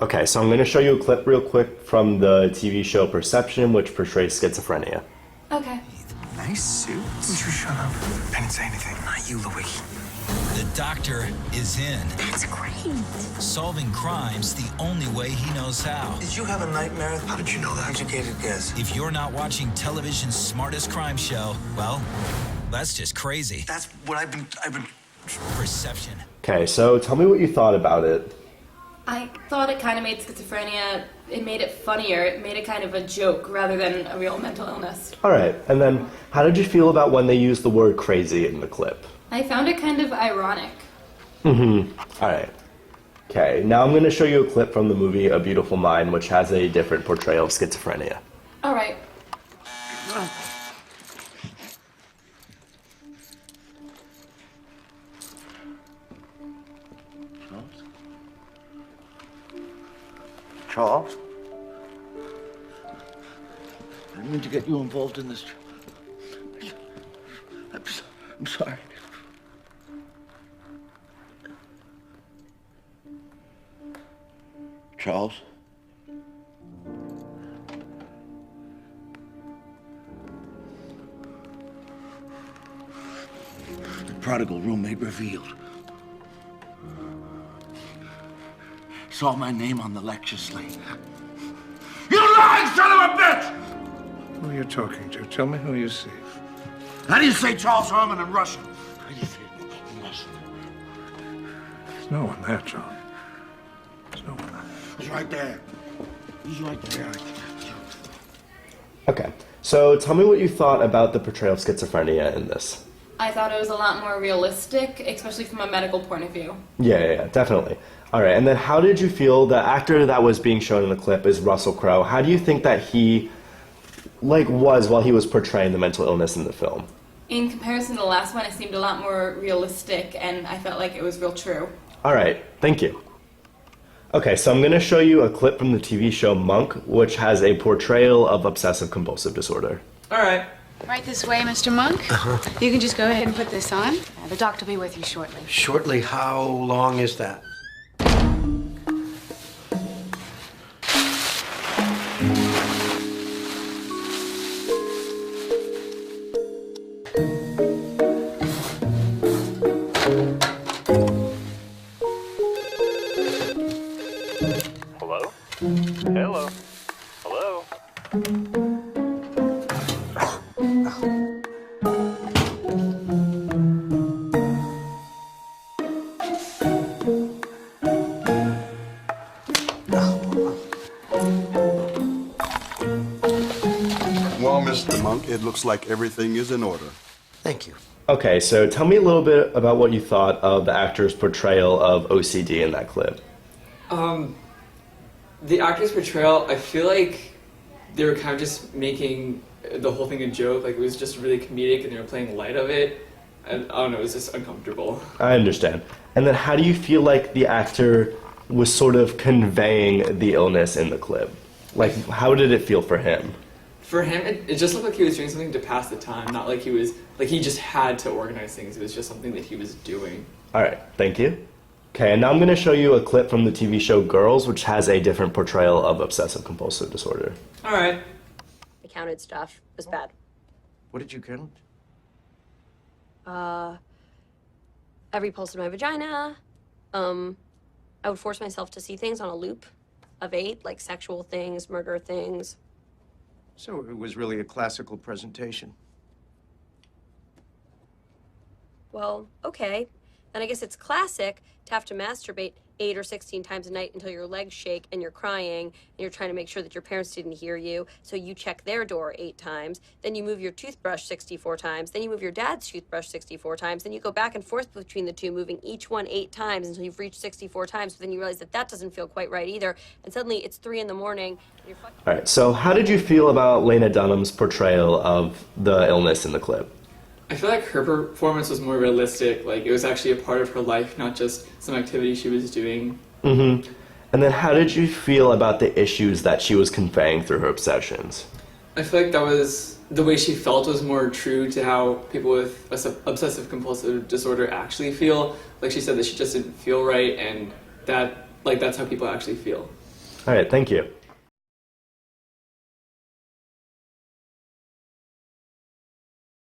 Okay, so I'm going to show you a clip real quick from the TV show Perception, which portrays schizophrenia. Okay. Nice suit. Would you shut up? I didn't say anything. Not you, Louis. The doctor is in. That's great. Solving crimes the only way he knows how. Did you have a nightmare? How did you know that? Educated guess. If you're not watching television's smartest crime show, well, that's just crazy. That's what I've been. Perception. Okay, so tell me what you thought about it. I thought it kind of made schizophrenia, it made it funnier, it made it kind of a joke rather than a real mental illness. All right, and then how did you feel about when they used the word crazy in the clip? I found it kind of ironic. All right. Okay, now I'm going to show you a clip from the movie A Beautiful Mind, which has a different portrayal of schizophrenia. All right. Charles? I didn't mean to get you involved in this. I'm sorry. Charles? The prodigal roommate revealed. Saw my name on the lecture slate. You lying son of a bitch! Who are you talking to? Tell me who you see. How do you say Charles Herman in Russian? How do you say it in Russian? There's no one there, John. There's no one there. He's right there. He's right there. Okay, so tell me what you thought about the portrayal of schizophrenia in this. I thought it was a lot more realistic, especially from a medical point of view. Yeah, definitely. All right, and then how did you feel the actor that was being shown in the clip is Russell Crowe? How do you think that he, was while he was portraying the mental illness in the film? In comparison to the last one, it seemed a lot more realistic, and I felt like it was real true. All right, thank you. Okay, so I'm going to show you a clip from the TV show Monk, which has a portrayal of obsessive-compulsive disorder. All right. Right this way, Mr. Monk. You can just go ahead and put this on. The doctor will be with you shortly. Shortly, how long is that? Hello? Hello? Hello? Well, Mr. Monk, it looks like everything is in order. Thank you. Okay, so tell me a little bit about what you thought of the actor's portrayal of OCD in that clip. The actor's portrayal, I feel like they were kind of just making the whole thing a joke. Like, it was just really comedic and they were playing light of it. And I don't know, it was just uncomfortable. I understand. And then how do you feel like the actor was sort of conveying the illness in the clip? Like, how did it feel for him? For him, it just looked like he was doing something to pass the time, not like he was, like he just had to organize things. It was just something that he was doing. All right, thank you. Okay, and now I'm going to show you a clip from the TV show Girls, which has a different portrayal of obsessive-compulsive disorder. All right. I counted stuff. It was bad. What did you count? Every pulse in my vagina. I would force myself to see things on a loop of 8, like sexual things, murder things. So it was really a classical presentation. Well, okay. Then I guess it's classic to have to masturbate 8 or 16 times a night until your legs shake and you're crying and you're trying to make sure that your parents didn't hear you. So you check their door 8 times. Then you move your toothbrush 64 times. Then you move your dad's toothbrush 64 times. Then you go back and forth between the two, moving each one 8 times until you've reached 64 times. But then you realize that that doesn't feel quite right either. And suddenly it's 3 in the morning. And you're All right, so how did you feel about Lena Dunham's portrayal of the illness in the clip? I feel like her performance was more realistic. Like, it was actually a part of her life, not just some activity she was doing. Mm-hmm. And then how did you feel about the issues that she was conveying through her obsessions? I feel like that was, the way she felt was more true to how people with obsessive-compulsive disorder actually feel. Like, she said that she just didn't feel right, and that, like, that's how people actually feel. All right, thank you.